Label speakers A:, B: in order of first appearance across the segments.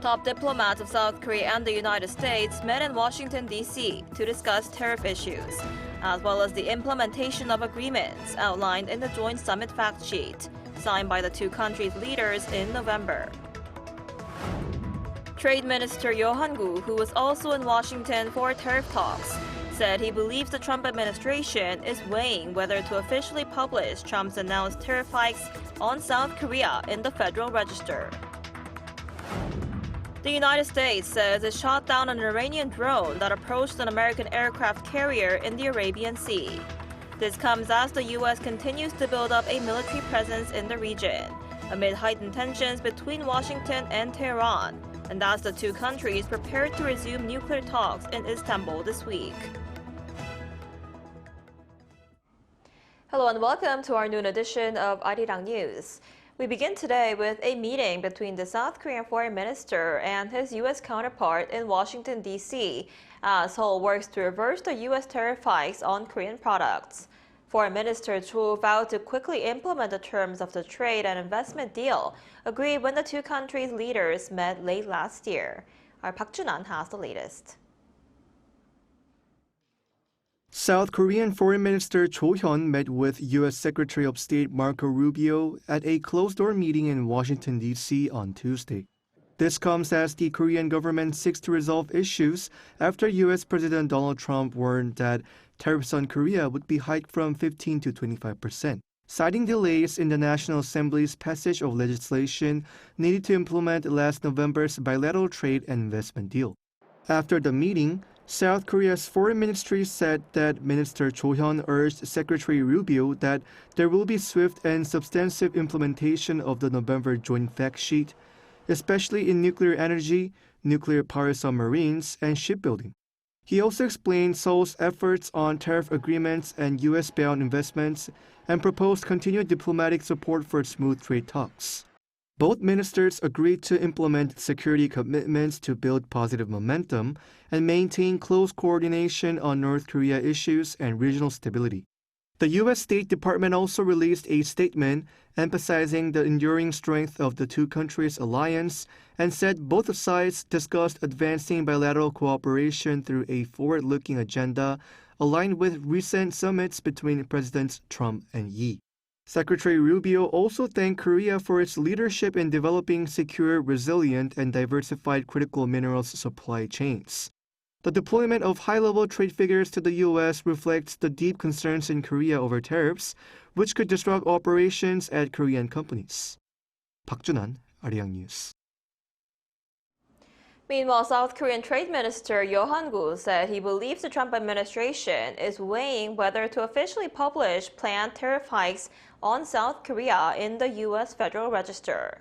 A: Top diplomats of South Korea and the United States met in Washington, D.C. to discuss tariff issues, as well as the implementation of agreements outlined in the joint summit fact sheet, signed by the two countries' leaders in November. Trade Minister Yo Han-gu, who was also in Washington for tariff talks, said he believes the Trump administration is weighing whether to officially publish Trump's announced tariff hikes on South Korea in the Federal Register. The United States says it shot down an Iranian drone that approached an American aircraft carrier in the Arabian Sea. This comes as the U.S. continues to build up a military presence in the region, amid heightened tensions between Washington and Tehran, and as the two countries prepare to resume nuclear talks in Istanbul this week. Hello and welcome to our noon edition of Arirang News. We begin today with a meeting between the South Korean foreign minister and his U.S. counterpart in Washington, D.C. as Seoul works to reverse the U.S. tariff hikes on Korean products. Foreign Minister Cho vowed to quickly implement the terms of the trade and investment deal agreed when the two countries' leaders met late last year. Our Park Jun-an has the latest.
B: South Korean Foreign Minister Cho Hyun met with U.S. Secretary of State Marco Rubio at a closed-door meeting in Washington, D.C. on Tuesday. This comes as the Korean government seeks to resolve issues after U.S. President Donald Trump warned that tariffs on Korea would be hiked from 15% to 25%, citing delays in the National Assembly's passage of legislation needed to implement last November's bilateral trade and investment deal. After the meeting, South Korea's foreign ministry said that Minister Cho Hyun urged Secretary Rubio that there will be swift and substantive implementation of the November joint fact sheet, especially in nuclear energy, nuclear power submarines, and shipbuilding. He also explained Seoul's efforts on tariff agreements and U.S.-bound investments and proposed continued diplomatic support for smooth trade talks. Both ministers agreed to implement security commitments to build positive momentum and maintain close coordination on North Korea issues and regional stability. The U.S. State Department also released a statement emphasizing the enduring strength of the two countries' alliance and said both sides discussed advancing bilateral cooperation through a forward-looking agenda aligned with recent summits between Presidents Trump and Yi. Secretary Rubio also thanked Korea for its leadership in developing secure, resilient, and diversified critical minerals supply chains. The deployment of high-level trade figures to the U.S. reflects the deep concerns in Korea over tariffs, which could disrupt operations at Korean companies. Park Jun-an, Arirang News.
A: Meanwhile, South Korean Trade Minister Yo Han-gu said he believes the Trump administration is weighing whether to officially publish planned tariff hikes on South Korea in the U.S. Federal Register.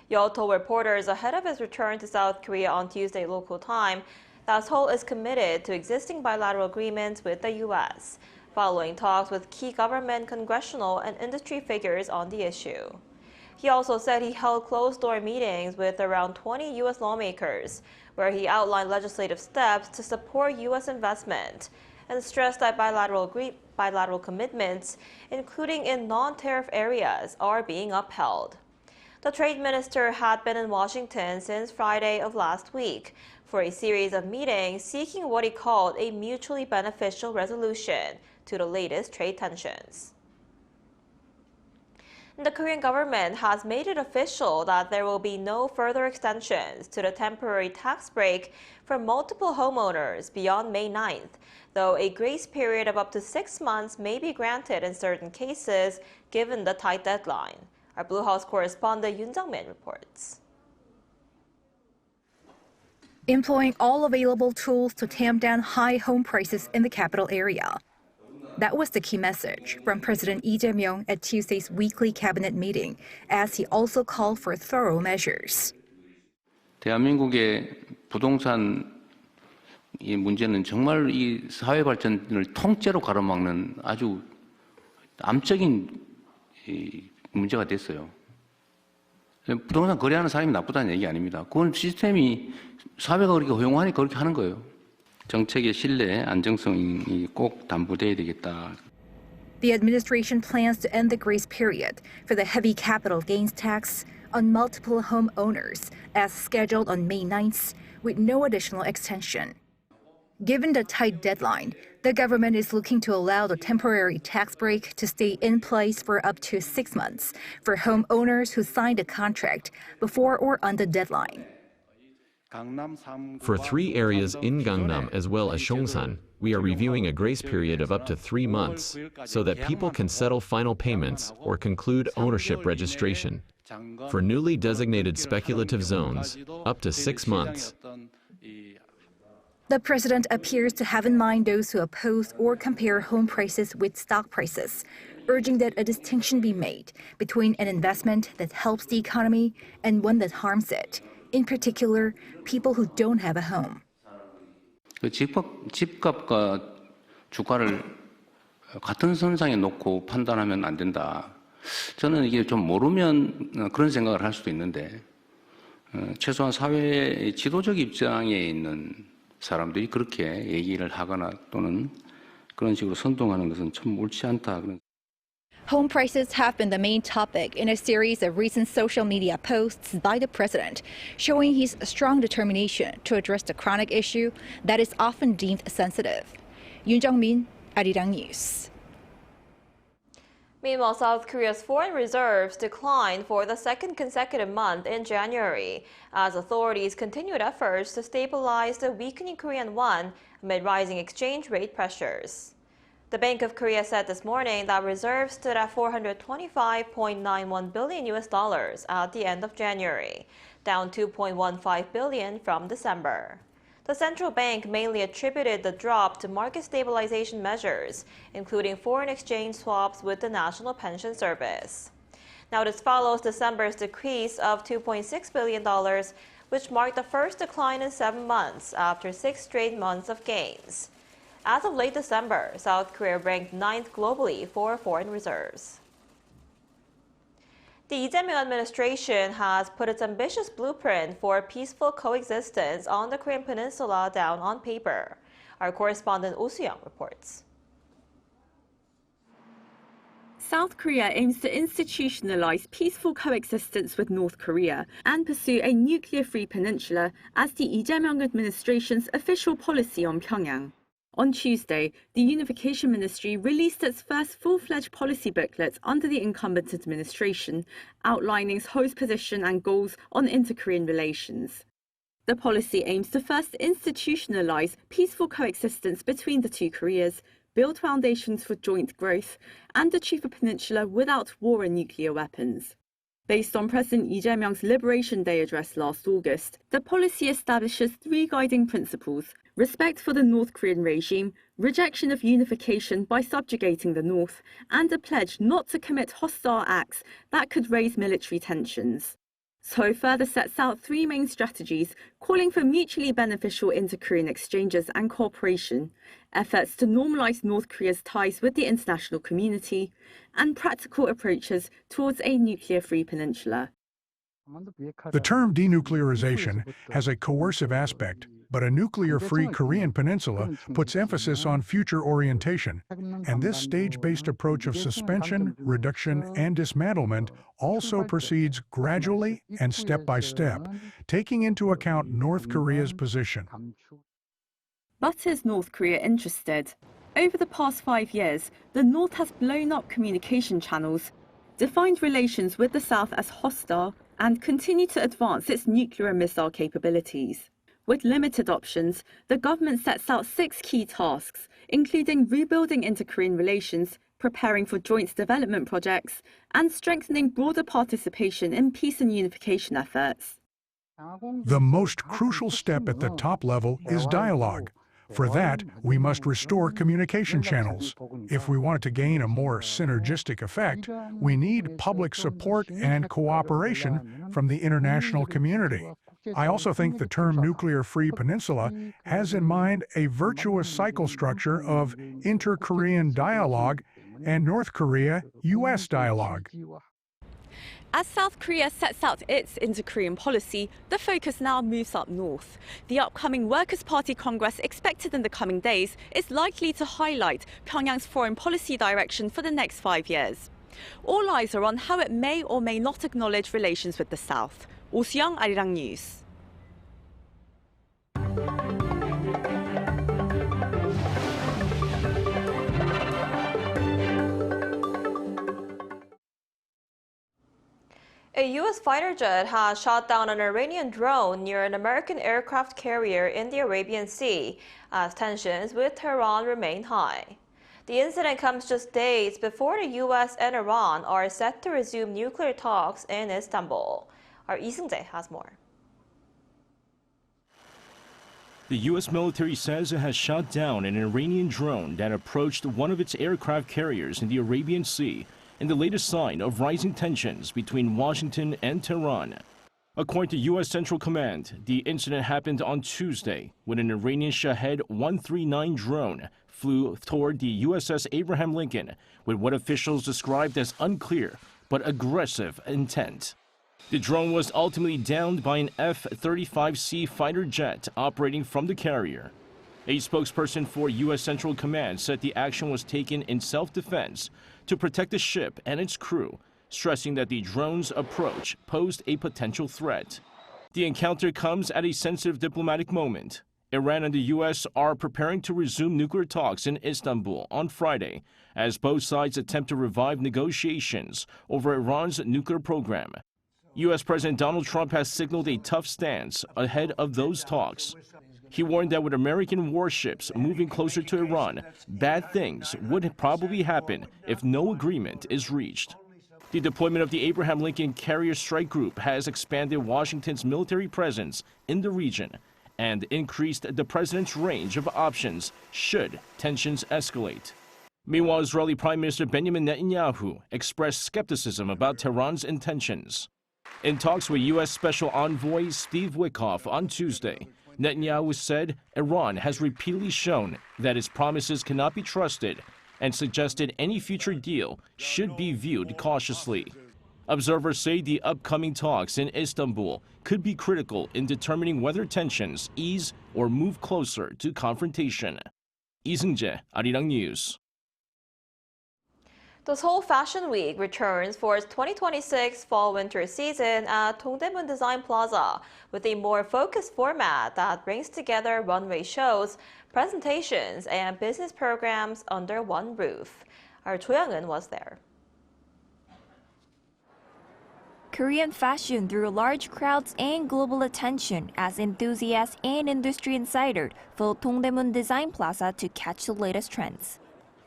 A: Yo told reporters ahead of his return to South Korea on Tuesday local time that Seoul is committed to existing bilateral agreements with the U.S., following talks with key government, congressional, and industry figures on the issue. He also said he held closed-door meetings with around 20 U.S. lawmakers, where he outlined legislative steps to support U.S. investment and stressed that bilateral commitments, including in non-tariff areas, are being upheld. The trade minister had been in Washington since Friday of last week for a series of meetings seeking what he called a mutually beneficial resolution to the latest trade tensions. The Korean government has made it official that there will be no further extensions to the temporary tax break for multiple homeowners beyond May 9th, though a grace period of up to 6 months may be granted in certain cases given the tight deadline. Our Blue House correspondent Yoon Jung-min reports.
C: Employing all available tools to tamp down high home prices in the capital area. That was the key message from President Lee Jae-myung at Tuesday's weekly cabinet meeting, as he also called for thorough measures.
D: 대한민국의 부동산 이 문제는 정말 이 사회 발전을 통째로 가로막는 아주 암적인 문제가 됐어요. 부동산 거래하는 사람이 나쁘다는 얘기 아닙니다. 그건 시스템이 사회가 그렇게 허용하니까 그렇게 하는 거예요. 정책의 신뢰, 안정성이 꼭 담보돼야 되겠다.
C: The administration plans to end the grace period for the heavy capital gains tax on multiple homeowners as scheduled on May 9th, with no additional extension. Given the tight deadline, the government is looking to allow the temporary tax break to stay in place for up to 6 months for homeowners who signed a contract before or on the deadline.
E: For 3 areas in Gangnam as well as Seongsan, we are reviewing a grace period of up to 3 months so that people can settle final payments or conclude ownership registration. For newly designated speculative zones, up to 6 months.
C: The president appears to have in mind those who oppose or compare home prices with stock prices, urging that a distinction be made between an investment that helps the economy and one that harms it, in particular, people who don't have a home.
D: 집값과 주가를 같은 선상에 놓고 판단하면 안 된다. 저는 이게 좀 모르면 그런 생각을 할 수도 있는데 최소한 사회의 지도적 입장에 있는 사람들이 그렇게 얘기를 하거나 또는 그런 식으로 선동하는 것은 참 옳지 않다.
C: Home prices have been the main topic in a series of recent social media posts by the president, showing his strong determination to address the chronic issue that is often deemed sensitive. Yoon Jung-min, Arirang News.
A: Meanwhile, South Korea's foreign reserves declined for the second consecutive month in January as authorities continued efforts to stabilize the weakening Korean won amid rising exchange rate pressures. The Bank of Korea said this morning that reserves stood at $425.91 billion at the end of January, down $2.15 billion from December. The central bank mainly attributed the drop to market stabilization measures, including foreign exchange swaps with the National Pension Service. Now, this follows December's decrease of $2.6 billion, which marked the first decline in 7 months after 6 straight months of gains. As of late December, South Korea ranked 9th globally for foreign reserves. The Lee Jae-myung administration has put its ambitious blueprint for peaceful coexistence on the Korean peninsula down on paper. Our correspondent Oh Soo-young reports.
F: South Korea aims to institutionalize peaceful coexistence with North Korea and pursue a nuclear-free peninsula as the Lee Jae-myung administration's official policy on Pyongyang. On Tuesday, the Unification Ministry released its first full-fledged policy booklet under the incumbent administration, outlining Seoul's position and goals on inter-Korean relations. The policy aims to first institutionalize peaceful coexistence between the two Koreas, build foundations for joint growth, and achieve a peninsula without war and nuclear weapons. Based on President Lee Jae-myung's Liberation Day address last August, the policy establishes 3 guiding principles: respect for the North Korean regime, rejection of unification by subjugating the North, and a pledge not to commit hostile acts that could raise military tensions. Seoul further sets out 3 main strategies, calling for mutually beneficial inter-Korean exchanges and cooperation, efforts to normalize North Korea's ties with the international community, and practical approaches towards a nuclear-free peninsula.
G: The term denuclearization has a coercive aspect, but a nuclear-free Korean peninsula puts emphasis on future orientation, and this stage-based approach of suspension, reduction, and dismantlement also proceeds gradually and step by step, taking into account North Korea's position.
F: But is North Korea interested? Over the past 5 years, the North has blown up communication channels, defined relations with the South as hostile, and continued to advance its nuclear and missile capabilities. With limited options, the government sets out 6 key tasks, including rebuilding inter-Korean relations, preparing for joint development projects, and strengthening broader participation in peace and unification efforts.
G: The most crucial step at the top level is dialogue. For that, we must restore communication channels. If we want to gain a more synergistic effect, we need public support and cooperation from the international community. I also think the term nuclear-free peninsula has in mind a virtuous cycle structure of inter-Korean dialogue and North Korea-US dialogue.
F: As South Korea sets out its inter-Korean policy, the focus now moves up north. The upcoming Workers' Party Congress expected in the coming days is likely to highlight Pyongyang's foreign policy direction for the next 5 years. All eyes are on how it may or may not acknowledge relations with the South. Oh Soo-young, Arirang News.
A: A U.S. fighter jet has shot down an Iranian drone near an American aircraft carrier in the Arabian Sea as tensions with Tehran remain high. The incident comes just days before the U.S. and Iran are set to resume nuclear talks in Istanbul. Our Lee Seung-jae has more.
H: The U.S. military says it has shot down an Iranian drone that approached one of its aircraft carriers in the Arabian Sea, in the latest sign of rising tensions between Washington and Tehran. According to U.S. Central Command, the incident happened on Tuesday when an Iranian Shahed 139 drone flew toward the USS Abraham Lincoln with what officials described as unclear but aggressive intent. The drone was ultimately downed by an F-35C fighter jet operating from the carrier. A spokesperson for U.S. Central Command said the action was taken in self-defense to protect the ship and its crew, stressing that the drone's approach posed a potential threat. The encounter comes at a sensitive diplomatic moment. Iran and the U.S. are preparing to resume nuclear talks in Istanbul on Friday, as both sides attempt to revive negotiations over Iran's nuclear program. U.S. President Donald Trump has signaled a tough stance ahead of those talks. He warned that with American warships moving closer to Iran, bad things would probably happen if no agreement is reached. The deployment of the Abraham Lincoln Carrier Strike Group has expanded Washington's military presence in the region and increased the president's range of options should tensions escalate. Meanwhile, Israeli Prime Minister Benjamin Netanyahu expressed skepticism about Tehran's intentions. In talks with U.S. Special Envoy Steve Witkoff on Tuesday, Netanyahu said Iran has repeatedly shown that its promises cannot be trusted and suggested any future deal should be viewed cautiously. Observers say the upcoming talks in Istanbul could be critical in determining whether tensions ease or move closer to confrontation. Lee Seung-jae, Arirang News.
A: The Seoul Fashion Week returns for its 2026 fall-winter season at Dongdaemun Design Plaza with a more focused format that brings together runway shows, presentations, and business programs under one roof. Our Cho Young-eun was there.
I: Korean fashion drew large crowds and global attention as enthusiasts and industry insiders filled Dongdaemun Design Plaza to catch the latest trends.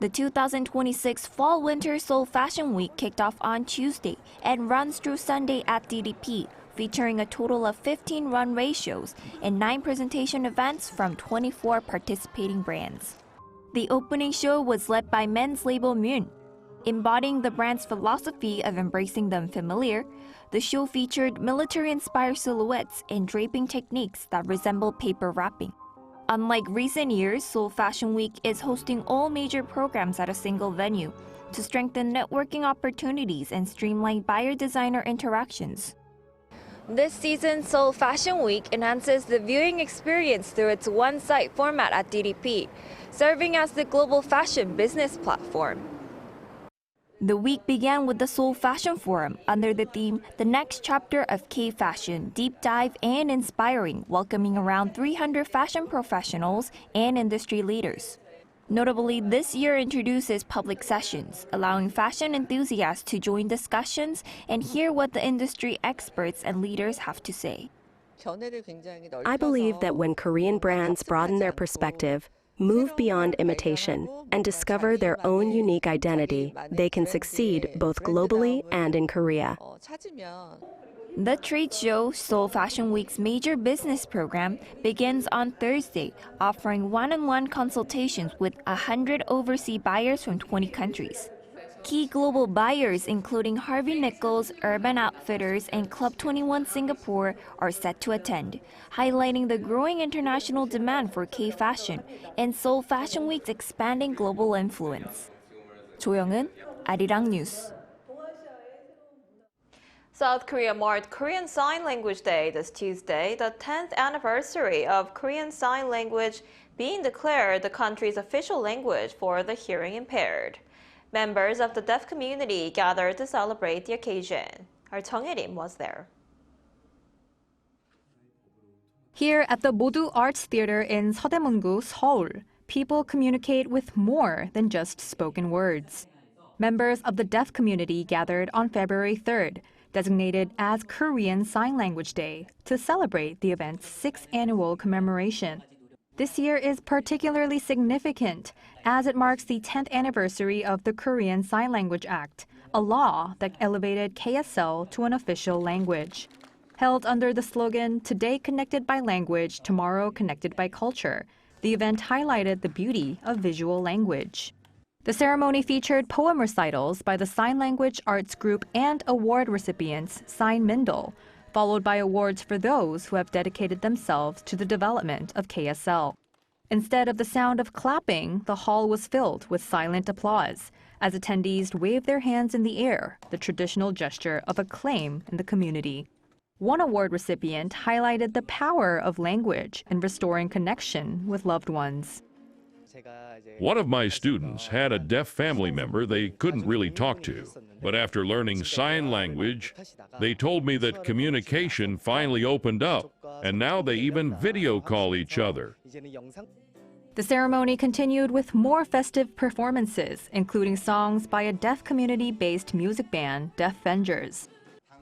I: The 2026 Fall-Winter Seoul Fashion Week kicked off on Tuesday and runs through Sunday at DDP, featuring a total of 15 runway shows and 9 presentation events from 24 participating brands. The opening show was led by men's label Moon. Embodying the brand's philosophy of embracing the unfamiliar, the show featured military-inspired silhouettes and draping techniques that resemble paper wrapping. Unlike recent years, Seoul Fashion Week is hosting all major programs at a single venue to strengthen networking opportunities and streamline buyer-designer interactions. This season, Seoul Fashion Week enhances the viewing experience through its one-site format at DDP, serving as the global fashion business platform. The week began with the Seoul Fashion Forum under the theme The Next Chapter of K-Fashion, Deep Dive and Inspiring, welcoming around 300 fashion professionals and industry leaders. Notably, this year introduces public sessions, allowing fashion enthusiasts to join discussions and hear what the industry experts and leaders have to say.
J: I believe that when Korean brands broaden their perspective, move beyond imitation, and discover their own unique identity, they can succeed both globally and in Korea.
I: The trade show, Seoul Fashion Week's major business program, begins on Thursday, offering one-on-one consultations with 100 overseas buyers from 20 countries. Key global buyers, including Harvey Nichols, Urban Outfitters, and Club 21 Singapore, are set to attend, highlighting the growing international demand for K-fashion and Seoul Fashion Week's expanding global influence. Cho Young-eun, Arirang News.
A: South Korea marked Korean Sign Language Day this Tuesday, the 10th anniversary of Korean Sign Language being declared the country's official language for the hearing impaired. Members of the deaf community gathered to celebrate the occasion. Our Chung Il-im was there.
C: Here at the Modu Arts Theater in Seodaemun-gu, Seoul, people communicate with more than just spoken words. Members of the deaf community gathered on February 3rd, designated as Korean Sign Language Day, to celebrate the event's 6th annual commemoration. This year is particularly significant as it marks the 10th anniversary of the Korean Sign Language Act, a law that elevated KSL to an official language. Held under the slogan, "Today connected by language, tomorrow connected by culture," the event highlighted the beauty of visual language. The ceremony featured poem recitals by the Sign Language Arts Group and award recipients Sign Mindle, followed by awards for those who have dedicated themselves to the development of KSL. Instead of the sound of clapping, the hall was filled with silent applause as attendees waved their hands in the air, the traditional gesture of acclaim in the community. One award recipient highlighted the power of language in restoring connection with loved ones.
K: One of my students had a deaf family member they couldn't really talk to, but after learning sign language, they told me that communication finally opened up, and now they even video call each other.
C: The ceremony continued with more festive performances, including songs by a deaf community-based music band, Deaf Vengers.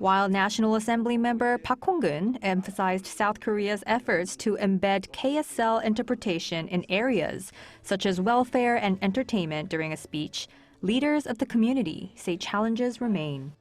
C: While National Assembly member Park Hong-gun emphasized South Korea's efforts to embed KSL interpretation in areas such as welfare and entertainment during a speech, leaders of the community say challenges remain.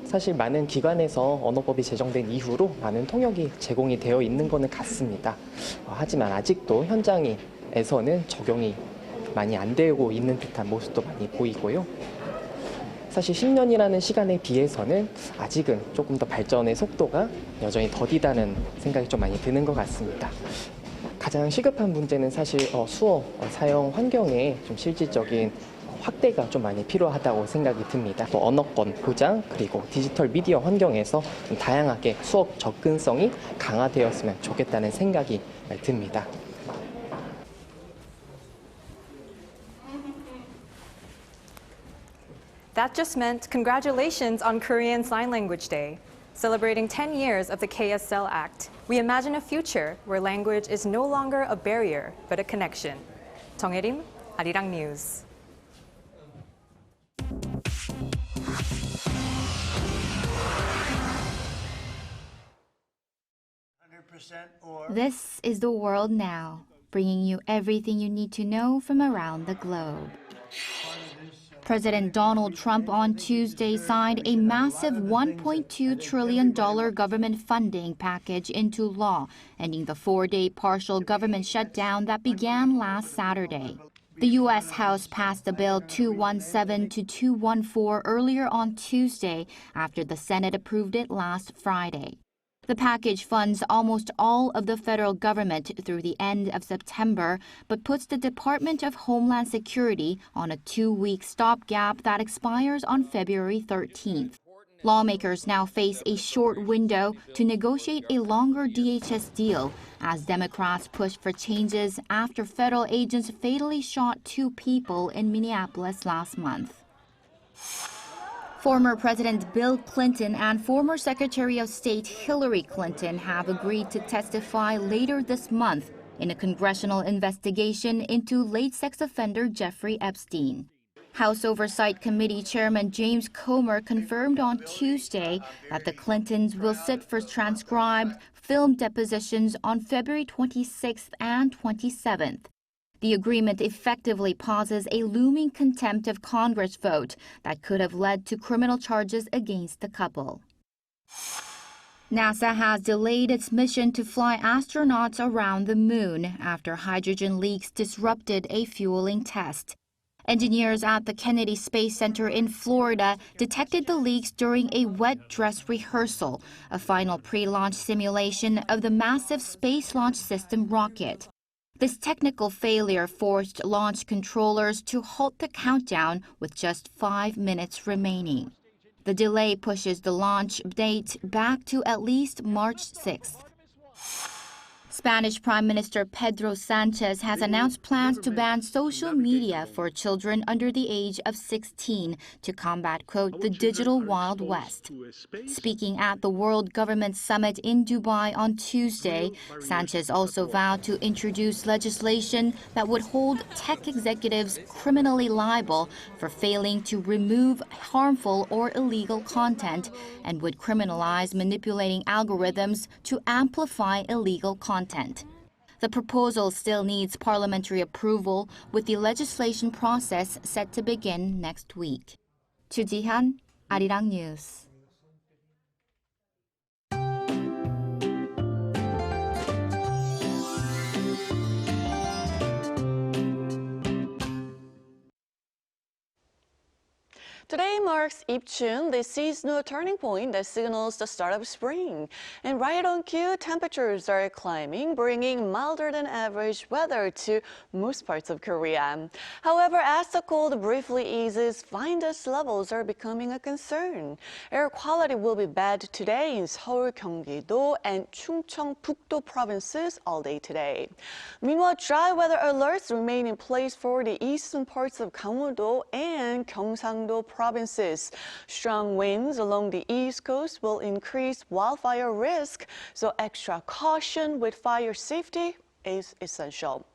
L: 사실 많은 기관에서 언어법이 제정된 이후로 많은 통역이 제공이 되어 있는 것은 같습니다. 하지만 아직도 현장에서는 적용이 많이 안 되고 있는 듯한 모습도 많이 보이고요. 사실 10년이라는 시간에 비해서는 아직은 조금 더 발전의 속도가 여전히 더디다는 생각이 좀 많이 드는 것 같습니다. 가장 시급한 문제는 사실 수어 사용 환경에 좀 실질적인 확대가 좀 많이 필요하다고 생각이 듭니다. 또 언어권 보장 그리고 디지털 미디어 환경에서 좀 다양하게 수업 접근성이 강화되었으면 좋겠다는 생각이 듭니다.
C: That just meant congratulations on Korean Sign Language Day. Celebrating 10 years of the KSL Act, we imagine a future where language is no longer a barrier, but a connection. Chung Il-im, Arirang News.
M: This is the world now, bringing you everything you need to know from around the globe. President Donald Trump on Tuesday signed a massive $1.2 trillion government funding package into law, ending the 4-day partial government shutdown that began last Saturday. The U.S. House passed the bill 217 to 214 earlier on Tuesday after the Senate approved it last Friday. The package funds almost all of the federal government through the end of September, but puts the Department of Homeland Security on a 2-week stopgap that expires on February 13th. Lawmakers now face a short window to negotiate a longer DHS deal as Democrats push for changes after federal agents fatally shot 2 people in Minneapolis last month. Former President Bill Clinton and former Secretary of State Hillary Clinton have agreed to testify later this month in a congressional investigation into late sex offender Jeffrey Epstein. House Oversight Committee Chairman James Comer confirmed on Tuesday that the Clintons will sit for transcribed, filmed depositions on February 26th and 27th. The agreement effectively pauses a looming contempt of Congress vote that could have led to criminal charges against the couple. NASA has delayed its mission to fly astronauts around the moon after hydrogen leaks disrupted a fueling test. Engineers at the Kennedy Space Center in Florida detected the leaks during a wet dress rehearsal, a final pre-launch simulation of the massive Space Launch System rocket. This technical failure forced launch controllers to halt the countdown with just 5 minutes remaining. The delay pushes the launch date back to at least March 6th. Spanish Prime Minister Pedro Sanchez has announced plans to ban social media for children under the age of 16 to combat, quote, the digital Wild West. Speaking at the World Government Summit in Dubai on Tuesday, Sanchez also vowed to introduce legislation that would hold tech executives criminally liable for failing to remove harmful or illegal content and would criminalize manipulating algorithms to amplify illegal content. The proposal still needs parliamentary approval, with the legislation process set to begin next week. Chu Ji-han, Arirang News.
N: Today marks Ipchun, the seasonal turning point that signals the start of spring. And right on cue, temperatures are climbing, bringing milder than average weather to most parts of Korea. However, as the cold briefly eases, fine dust levels are becoming a concern. Air quality will be bad today in Seoul, Gyeonggi-do, and Chungcheong-pukdo provinces all day today. Meanwhile, dry weather alerts remain in place for the eastern parts of Gangwon-do and Gyeongsang-do provinces. Strong winds along the east coast will increase wildfire risk, so extra caution with fire safety is essential.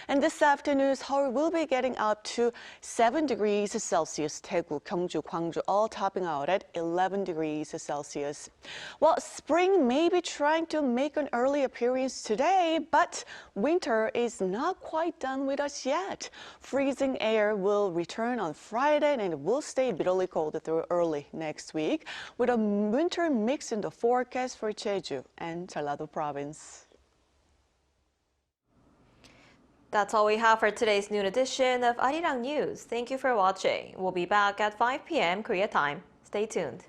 N: And this afternoon, Seoul will be getting up to 7 degrees Celsius. Daegu, Gyeongju, Gwangju all topping out at 11 degrees Celsius. Well, spring may be trying to make an early appearance today, but winter is not quite done with us yet. Freezing air will return on Friday and it will stay bitterly cold through early next week, with a winter mix in the forecast for Jeju and Jeollado province.
A: That's all we have for today's noon edition of Arirang News. Thank you for watching. We'll be back at 5 p.m. Korea time. Stay tuned.